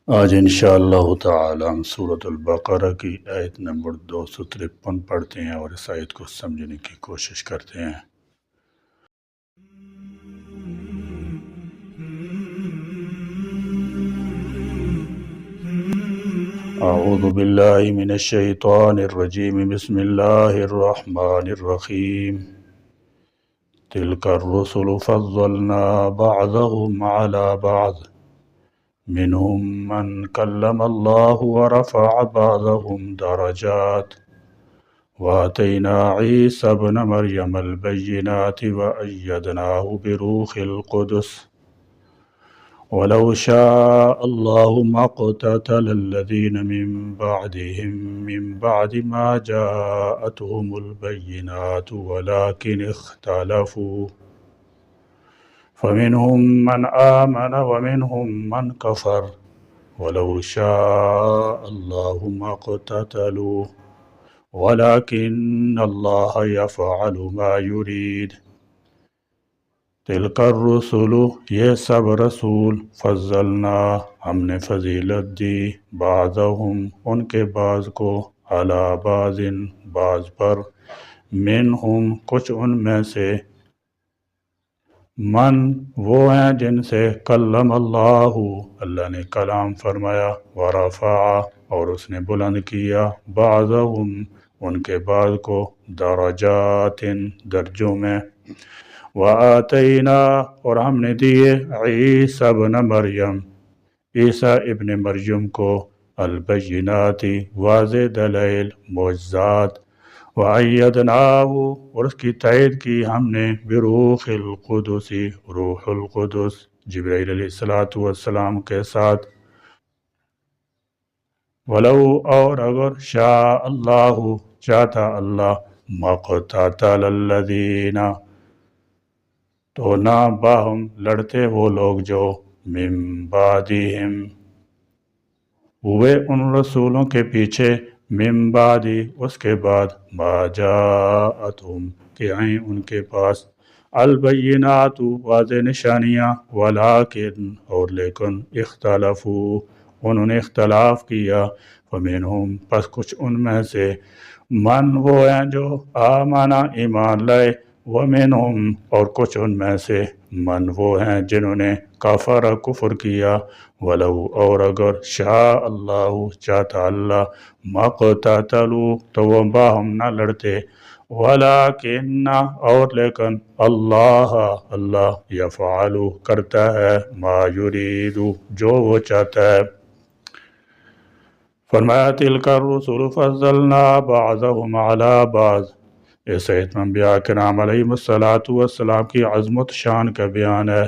آج انشاءاللہ تعالی ہم سورۃ البقرہ کی آیت نمبر 253 پڑھتے ہیں اور اس آیت کو سمجھنے کی کوشش کرتے ہیں۔ اعوذ باللہ من الشیطان الرجیم، بسم اللہ الرحمن الرحیم۔ تلک الرسل فضلنا بعضهم على بعض منهم من كلم الله ورفع بعضهم درجات وآتينا عيسى ابن مريم البينات وأيدناه بروح القدس ولو شاء الله ما اقتتل الذين من بعدهم من بعد ما جاءتهم البينات ولكن اختلفوا فمنهم من آمن ومنهم من كفر ولو شاء الله ما اقتتلوا ولكن الله يفعل ما يريد۔ تلك الرسل، یہ سب رسول، فضلنا، ہم نے فضیلت دی، بعضهم، ان کے بعض کو، علی بعض، بعض پر، منہم، کچھ ان میں سے، من، وہ ہیں جن سے، کلم اللہ، اللہ نے کلام فرمایا، ورفع، اور اس نے بلند کیا، بعضهم، ان کے بعض کو، درجات، درجوں میں، وآتینا، اور ہم نے دیے، عیسیٰ ابن مریم، عیسیٰ ابن مریم کو، البینات، واضح دلائل، معجزات، وَأَيَّدْنَاهُ، اور اس کی تائید کی ہم نے، بروح القدس، روح القدس، جبرائیل علیہ السلام کے ساتھ، ولو، اور اگر، شاء اللہ، چاہتا اللہ، مَقْتَتَلَ الَّذِينَ، تو نہ باہم لڑتے وہ لوگ جو، من بعدہم، ہوئے ان رسولوں کے پیچھے، من بعد، اس کے بعد، ما جاءتہم، کہ آئیں ان کے پاس، البینات، واضح نشانیاں، ولیکن، اور لیکن، اختلفوا، انہوں نے اختلاف کیا، فمنہم، پس کچھ ان میں سے، من، وہ ہیں جو، آمنا، ایمان لائے، ومنہم، اور کچھ ان میں سے، من، وہ ہیں جنہوں نے، کفر، کفر کیا، ولو، اور اگر، شاء اللہ، چاہتا اللہ، مقتتلوا، تو وہ باہم نہ لڑتے، ولیکن، اور لیکن، اللہ، اللہ، یفعل، کرتا ہے، ما یرید، جو وہ چاہتا ہے۔ فرمایا، تلک الرسل فضلنا بعضهم علی بعض، اس آیت میں انبیاء کرام علیہم السلام کی عظمت شان کا بیان ہے۔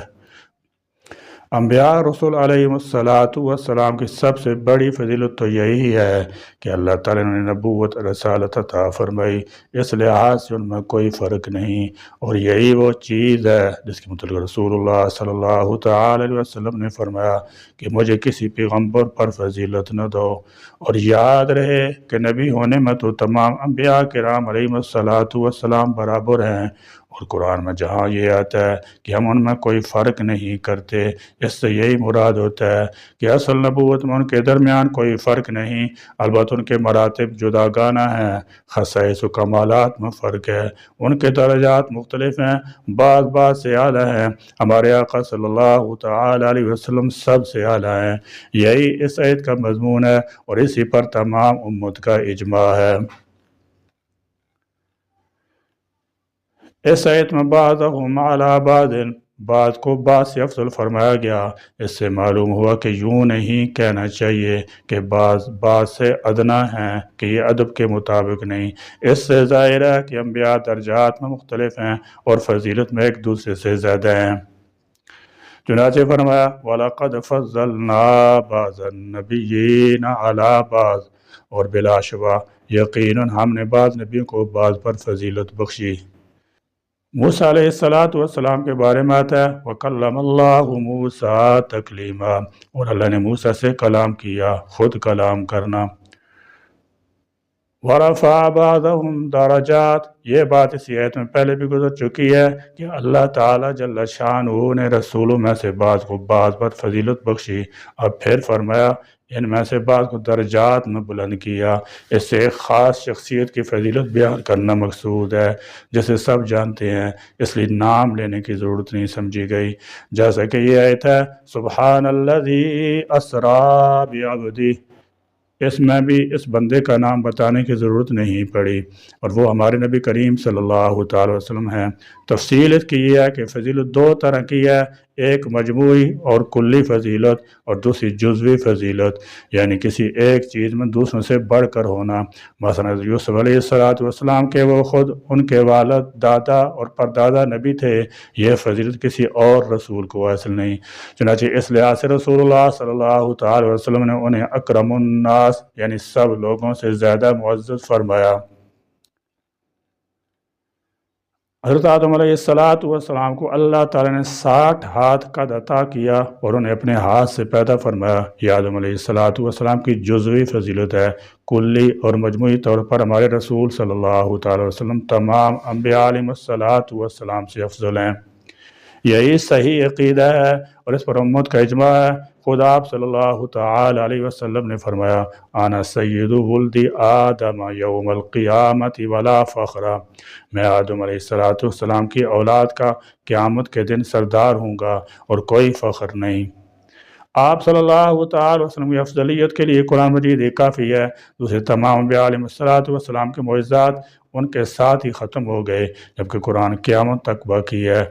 انبیاء رسول علیہم السلام کی سب سے بڑی فضیلت تو یہی ہے کہ اللہ تعالیٰ نے نبوت، رسالت عطا فرمائی، اس لحاظ سے ان میں کوئی فرق نہیں، اور یہی وہ چیز ہے جس کے متعلق رسول اللہ صلی اللہ تعالی علیہ وسلم نے فرمایا کہ مجھے کسی پیغمبر پر فضیلت نہ دو، اور یاد رہے کہ نبی ہونے میں تو تمام انبیاء کرام علیہم السلام برابر ہیں، اور قرآن میں جہاں یہ آتا ہے کہ ہم ان میں کوئی فرق نہیں کرتے، اس سے یہی مراد ہوتا ہے کہ اصل نبوت میں ان کے درمیان کوئی فرق نہیں، البتہ ان کے مراتب جداگانہ ہیں، خصائص و کمالات میں فرق ہے، ان کے درجات مختلف ہیں، بعض سے اعلیٰ ہیں، ہمارے آقا صلی اللہ تعالی علیہ وسلم سب سے اعلیٰ ہیں۔ یہی اس آیت کا مضمون ہے، اور اسی پر تمام امت کا اجماع ہے۔ اس آیت میں بعضهم علی بعض، بعض کو بعض سے افضل فرمایا گیا، اس سے معلوم ہوا کہ یوں نہیں کہنا چاہیے کہ بعض سے ادنا ہیں، کہ یہ ادب کے مطابق نہیں، اس سے ظاہر ہے کہ انبیاء درجات میں مختلف ہیں اور فضیلت میں ایک دوسرے سے زیادہ ہیں۔ چنانچہ فرمایا، وَلَقَدْ فَضَّلْنَا بَعْضَ النَّبِيِّينَ عَلَى بَعْضٍ، اور بلا شبہ یقیناً ہم نے بعض نبیوں کو بعض پر فضیلت بخشی۔ موسیٰ علیہ السلام کے بارے میں آتا ہے، وَكَلَّمَ اللَّهُ مُوسَىٰ تَكْلِيمًا، اور اللہ نے موسیٰ سے کلام کیا، خود کلام کرنا۔ ورفع بعضهم درجات، یہ بات اسی آیت میں پہلے بھی گزر چکی ہے کہ اللہ تعالیٰ جل شانہ نے رسولوں میں سے بعض کو بعض پر فضیلت بخشی، اور پھر فرمایا ان میں سے بعض کو درجات میں بلند کیا۔ اس سے ایک خاص شخصیت کی فضیلت بیان کرنا مقصود ہے جسے سب جانتے ہیں، اس لیے نام لینے کی ضرورت نہیں سمجھی گئی، جیسا کہ یہ آیت ہے سبحان الذی اسری بعبدہ، اس میں بھی اس بندے کا نام بتانے کی ضرورت نہیں پڑی، اور وہ ہمارے نبی کریم صلی اللہ تعالی وسلم ہیں۔ تفصیل اس کی یہ ہے کہ فضیلت دو طرح کی ہے، ایک مجموعی اور کلی فضیلت، اور دوسری جزوی فضیلت، یعنی کسی ایک چیز میں دوسروں سے بڑھ کر ہونا۔ مثلا یوسف علیہ السلام کے وہ خود ان کے والد، دادا اور پردادا نبی تھے، یہ فضیلت کسی اور رسول کو حاصل نہیں، چنانچہ اس لحاظ سے رسول اللہ صلی اللہ تعالی وسلم نے انہیں اکرم الناس یعنی سب لوگوں سے زیادہ معزز فرمایا۔ حضرت آدم علیہ السلام کو اللہ تعالیٰ نے 60 ہاتھ قد عطا کیا اور انہیں اپنے ہاتھ سے پیدا فرمایا۔ یہ آدم علیہ السلام کی جزوی فضیلت ہے۔ کلی اور مجموعی طور پر ہمارے رسول صلی اللہ تعالی وسلم تمام انبیاء علیہ السلام سے افضل ہیں۔ یہی صحیح عقیدہ ہے اور اس پر امت کا اجماع ہے۔ خود آپ صلی اللہ تعالی علیہ وسلم نے فرمایا انا سید ولد آدم یوم القیامت ولا فخر، میں آدم علیہ السلام کی اولاد کا قیامت کے دن سردار ہوں گا اور کوئی فخر نہیں۔ آپ صلی اللہ تعالی وسلم کی افضلیت کے لیے قرآن مجید ایک کافی ہے، دوسرے تمام انبیاء علیہ السلام کے معجزات ان کے ساتھ ہی ختم ہو گئے، جبکہ قرآن قیامت تک باقی ہے۔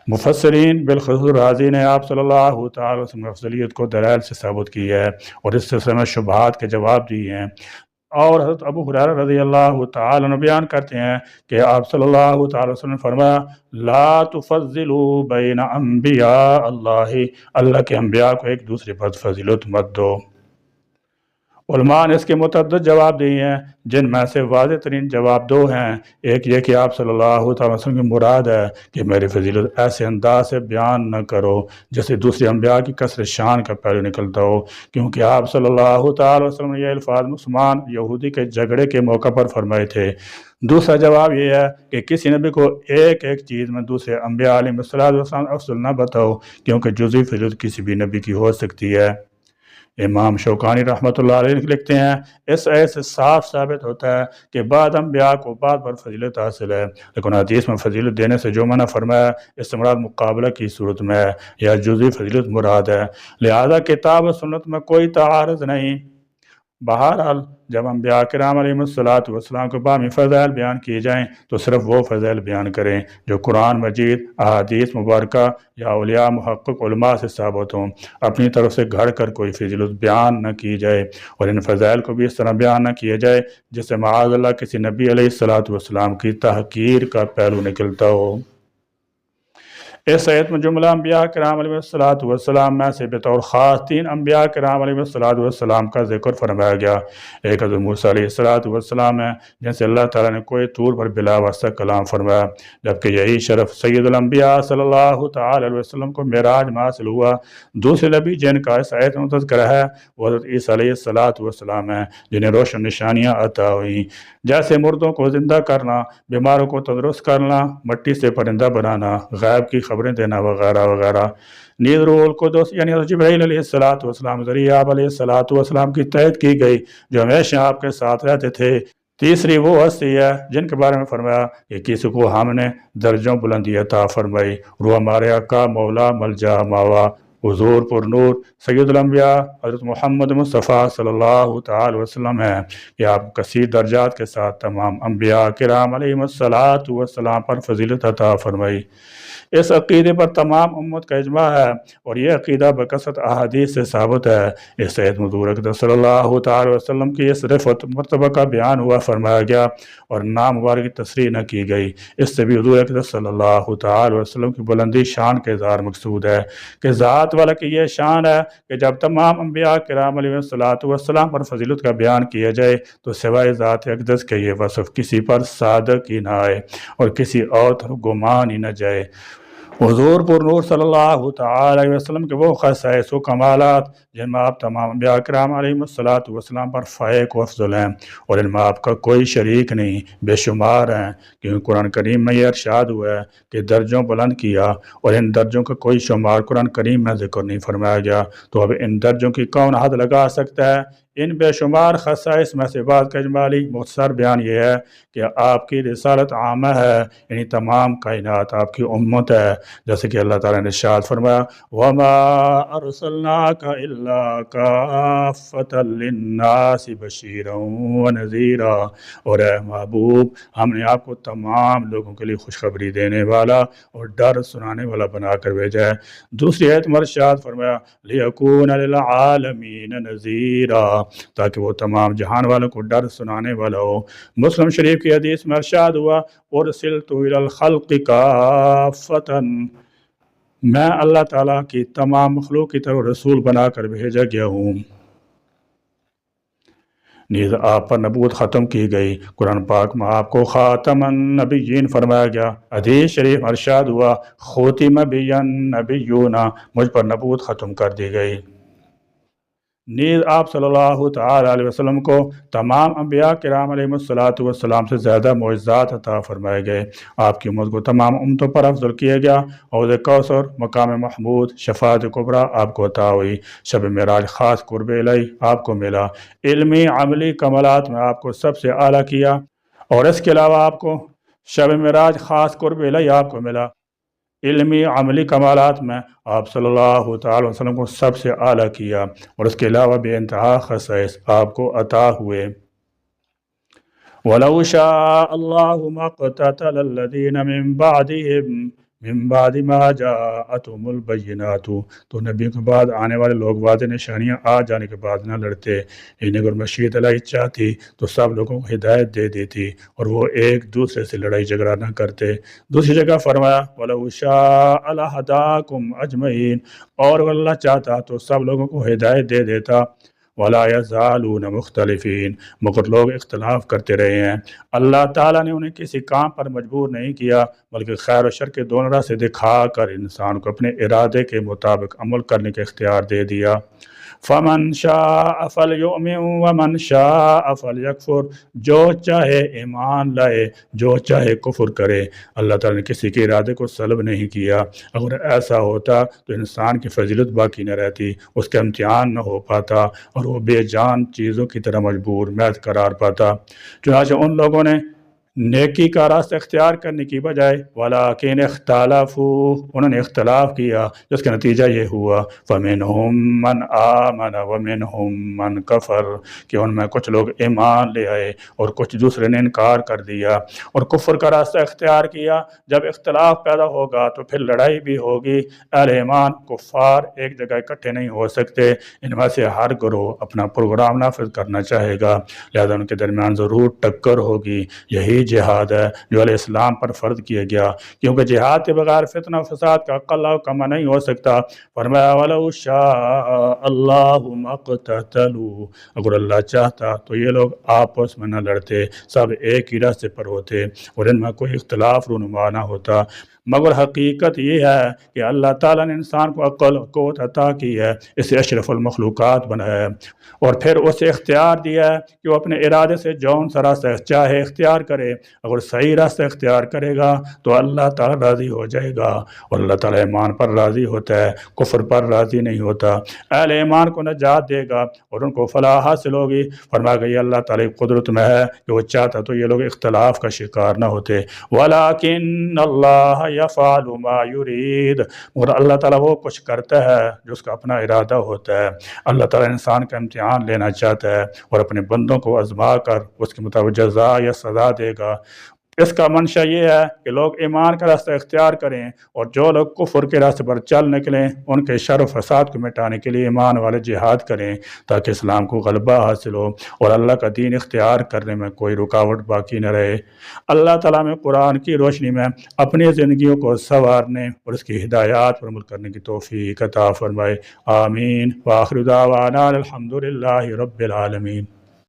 مفسرین بالخصوص رازی نے آپ صلی اللہ تعالی وسلم کی افضلیت کو دلائل سے ثابت کی ہے اور اس سلسلے میں شبہات کے جواب دیے ہیں، اور حضرت ابو ہریرہ رضی اللہ تعالی عنہ بیان کرتے ہیں کہ آپ صلی اللہ تعالی وسلم نے فرمایا لا تفضلوا بین انبیاء اللہ کے انبیاء کو ایک دوسرے پر فضیلت مت دو۔ علماء نے اس کے متعدد جواب دیے ہیں، جن میں سے واضح ترین جواب دو ہیں۔ ایک یہ کہ آپ صلی اللہ تعالی وسلم کی مراد ہے کہ میری فضیلت ایسے انداز سے بیان نہ کرو جیسے دوسرے انبیاء کی کثرت شان کا پہلو نکلتا ہو، کیونکہ آپ صلی اللہ تعالی وسلم نے یہ الفاظ مسلمان یہودی کے جھگڑے کے موقع پر فرمائے تھے۔ دوسرا جواب یہ ہے کہ کسی نبی کو ایک ایک چیز میں دوسرے انبیاء علیہ السلام افضل نہ بتاؤ، کیونکہ جزوی فضیلت کسی بھی نبی کی ہو سکتی ہے۔ امام شوکانی رحمۃ اللہ علیہ لکھتے ہیں اس آیت سے صاف ثابت ہوتا ہے کہ بعض انبیاء کو بعض پر فضیلت حاصل ہے، لیکن حدیث میں فضیلت دینے سے جو منع فرمایا اس سے مراد مقابلہ کی صورت میں ہے یا جزوی فضیلت مراد ہے، لہذا کتاب و سنت میں کوئی تعارض نہیں۔ بہرحال جب انبیاء کرام علیہ السلام کے بامی فضائل بیان کیے جائیں تو صرف وہ فضائل بیان کریں جو قرآن مجید، احادیث مبارکہ یا اولیاء محقق علماء سے ثابت ہوں۔ اپنی طرف سے گھڑ کر کوئی فضیلت بیان نہ کی جائے، اور ان فضائل کو بھی اس طرح بیان نہ کیا جائے جس سے معاذ اللہ کسی نبی علیہ السلام کی تحقیر کا پہلو نکلتا ہو۔ اس آیت میں جملہ انبیاء کرام علیہ السلام میں سے بطور خاص 3 انبیاء کرام علیہ السلام کا ذکر فرمایا گیا۔ ایک حضرت موسیٰ علیہ السلام ہے جن سے اللہ تعالیٰ نے کوئی طور پر بلا واسطہ کلام فرمایا، جبکہ یہی شرف سید الانبیاء صلی اللہ تعالی علیہ وسلم کو معراج میں حاصل ہوا۔ دوسرے نبی جن کا اس آیت میں تذکرہ ہے وہ حضرت عیسیٰ علیہ السلام ہیں جنہیں روشن نشانیاں عطا ہوئیں، جیسے مردوں کو زندہ کرنا، بیماروں کو تندرست کرنا، مٹی سے پرندہ بنانا، غیب کی خبریں دینا وغیرہ وغیرہ۔ نیز روح القدس یعنی حضرت جبرائیل علیہ السلام ذریعہ آپ علیہ السلام کی تائید کی گئی جو ہمیشہ آپ کے ساتھ رہتے تھے۔ تیسری وہ ہستی ہے جن کے بارے میں فرمایا کہ کسی کو ہم نے درجوں بلندی عطا فرمائی، وہ ہمارے آقا مولا ملجا ماوا حضور پر نور سید الانبیاء حضرت محمد مصطفیٰ صلی اللہ تعالی وسلم ہے کہ آپ کثیر درجات کے ساتھ تمام انبیاء کرام علیہ السلام پر فضیلت عطا فرمائی۔ اس عقیدے پر تمام امت کا اجماع ہے اور یہ عقیدہ بکثرت احادیث سے ثابت ہے۔ اس آیت میں حضور اقدس صلی اللہ تعالی وسلم کی اس رفعت مرتبہ کا بیان ہوا فرمایا گیا اور نام مبارک کی تصریح نہ کی گئی۔ اس سے بھی حضور اقدس صلی اللہ تعالی وسلم کی بلندی شان کے اظہار مقصود ہے کہ ذات والا کی یہ شان ہے کہ جب تمام انبیاء کرام علیہ السلام پر فضیلت کا بیان کیا جائے تو سوائے ذات اقدس کے یہ وصف کسی پر صادق ہی نہ آئے اور کسی اور طرف گمان ہی نہ جائے۔ حضور پر نور صلی اللہ تعالی علیہ وسلم کے وہ خصائص و کمالات جن میں آپ تمام انبیاء کرام علیہ السلام پر فائق و افضل ہیں، اور ان میں آپ کا کوئی شریک نہیں، بے شمار ہیں، کیونکہ قرآن کریم میں یہ ارشاد ہوا ہے کہ درجوں بلند کیا، اور ان درجوں کا کوئی شمار قرآن کریم میں ذکر نہیں فرمایا گیا، تو اب ان درجوں کی کون حد لگا سکتا ہے؟ ان بے شمار خصائص میں سے بعض کا اجمالی مختصر بیان یہ ہے کہ آپ کی رسالت عامہ ہے، یعنی تمام کائنات آپ کی امت ہے، جیسے کہ اللہ تعالیٰ نے ارشاد فرمایا وَمَا أَرْسَلْنَاكَ إِلَّا كَافَّةً لِلنَّاسِ بَشِيرًا وَنَذِيرًا، اور اے محبوب ہم نے آپ کو تمام لوگوں کے لیے خوشخبری دینے والا اور ڈر سنانے والا بنا کر بھیجا ہے۔ دوسری آیت میں ارشاد فرمایا لِيَكُونَ لِلْعَالَمِينَ نَذِيرًا، تاکہ وہ تمام جہان والوں کو ڈر سنانے والا ہو۔ مسلم شریف کی حدیث میں ارشاد ہوا اُرسِلْتُ إِلَى الْخَلْقِ كَافَّةً، میں اللہ تعالیٰ کی تمام مخلوق کی طرف رسول بنا کر بھیجا گیا ہوں۔ نیز آپ پر نبوت ختم کی گئی، قرآن پاک میں آپ کو خاتم النبیین فرمایا گیا۔ حدیث شریف ارشاد ہوا ختم بی النبیون، مجھ پر نبوت ختم کر دی گئی۔ نیز آپ صلی اللہ تعالی علیہ وسلم کو تمام انبیاء کرام علیہ السلام سے زیادہ معجزات عطا فرمائے گئے۔ آپ کی امت کو تمام امتوں پر افضل کیا گیا۔ حوض کوثر، مقام محمود، شفاعت کبریٰ آپ کو عطا ہوئی۔ شب معراج خاص قرب الہی آپ کو ملا۔ علمی عملی کمالات میں آپ کو سب سے اعلیٰ کیا، اور اس کے علاوہ آپ کو شب معراج خاص قرب الہی آپ کو ملا۔ علمی عملی کمالات میں آپ صلی اللہ تعالی وسلم کو سب سے اعلیٰ کیا، اور اس کے علاوہ بے انتہا خصائص آپ کو عطا ہوئے۔ وَلَوْ شَاءَ اللَّهُ مَا اقْتَتَلَ الَّذِينَ مِن بَعْدِ مَا جَاءَتْهُمُ الْبَيِّنَاتُ، تو نبی کے بعد آنے والے لوگ واضح نشانیاں آ جانے کے بعد نہ لڑتے، یعنی اگر مشیت الہی چاہتی تو سب لوگوں کو ہدایت دے دیتی اور وہ ایک دوسرے سے لڑائی جھگڑا نہ کرتے۔ دوسری جگہ فرمایا وَلَوْ شَاءَ لَهَدَاكُمْ أَجْمَعِينَ، اور اگر اللہ چاہتا تو سب لوگوں کو ہدایت دے دیتا۔ وَلَا يَزَالُونَ مُخْتَلِفِينَ، مگر لوگ اختلاف کرتے رہے ہیں۔ اللہ تعالیٰ نے انہیں کسی کام پر مجبور نہیں کیا، بلکہ خیر و شر کے دونوں راستے دکھا کر انسان کو اپنے ارادے کے مطابق عمل کرنے کا اختیار دے دیا۔ فَمَنْ شَاءَ فَلْيُؤْمِنْ وَمَنْ شَاءَ فَلْيَكْفُرْ، جو چاہے ایمان لائے، جو چاہے کفر کرے۔ اللہ تعالیٰ نے کسی کے ارادے کو سلب نہیں کیا۔ اگر ایسا ہوتا تو انسان کی فضیلت باقی نہ رہتی، اس کا امتحان نہ ہو پاتا، اور وہ بے جان چیزوں کی طرح مجبور محض قرار پاتا۔ چنانچہ ان لوگوں نے نیکی کا راستہ اختیار کرنے کی بجائے وَلَٰكِنِ اخْتَلَفُوا، انہوں نے اختلاف کیا، جس کا نتیجہ یہ ہوا فَمِنْهُمْ مَنْ آمَنَ وَمِنْهُمْ مَنْ كَفَرَ، کہ ان میں کچھ لوگ ایمان لے آئے اور کچھ دوسرے نے انکار کر دیا اور کفر کا راستہ اختیار کیا۔ جب اختلاف پیدا ہوگا تو پھر لڑائی بھی ہوگی۔ اہل ایمان کفار ایک جگہ اکٹھے نہیں ہو سکتے، ان میں سے ہر گروہ اپنا پروگرام نافذ کرنا چاہے گا، لہذا ان کے درمیان ضرور ٹکر ہوگی۔ یہی جہاد ہے جو علیہ السلام پر فرض کیا گیا، کیونکہ جہاد کے بغیر فتنہ و فساد کا قلع و کما نہیں ہو سکتا۔ فرمایا وَلَوْ شَاءَ اللَّهُ مَا اقْتَتَلُوا، اگر اللہ چاہتا تو یہ لوگ آپس میں نہ لڑتے، سب ایک ہی راستے پر ہوتے اور ان میں کوئی اختلاف رونما نہ ہوتا۔ مگر حقیقت یہ ہے کہ اللہ تعالیٰ نے انسان کو عقل و قوت عطا کی ہے، اسے اشرف المخلوقات بنایا ہے، اور پھر اسے اختیار دیا ہے کہ وہ اپنے ارادے سے جون سا راستہ چاہے اختیار کرے۔ اگر صحیح راستہ اختیار کرے گا تو اللہ تعالیٰ راضی ہو جائے گا، اور اللہ تعالیٰ ایمان پر راضی ہوتا ہے، کفر پر راضی نہیں ہوتا۔ اہل ایمان کو نجات دے گا اور ان کو فلاح حاصل ہوگی۔ فرمایا گیا اللہ تعالیٰ کی قدرت میں ہے کہ وہ چاہتا تو یہ لوگ اختلاف کا شکار نہ ہوتے۔ وَلَٰكِنَّ اللَّهَ يَفْعَلُ مَا يُرِيدُ، مگر اللہ تعالیٰ وہ کچھ کرتا ہے جو اس کا اپنا ارادہ ہوتا ہے۔ اللہ تعالیٰ انسان کا امتحان لینا چاہتا ہے اور اپنے بندوں کو آزما کر اس کے مطابق جزا یا سزا دے گا۔ اس کا منشا یہ ہے کہ لوگ ایمان کا راستہ اختیار کریں، اور جو لوگ کفر کے راستے پر چل نکلیں ان کے شر و فساد کو مٹانے کے لیے ایمان والے جہاد کریں، تاکہ اسلام کو غلبہ حاصل ہو اور اللہ کا دین اختیار کرنے میں کوئی رکاوٹ باقی نہ رہے۔ اللہ تعالیٰ میں قرآن کی روشنی میں اپنی زندگیوں کو سنوارنے اور اس کی ہدایات پر عمل کرنے کی توفیق عطا فرمائے۔ آمین۔ وآخر دعوانا الحمد للہ رب العالمین۔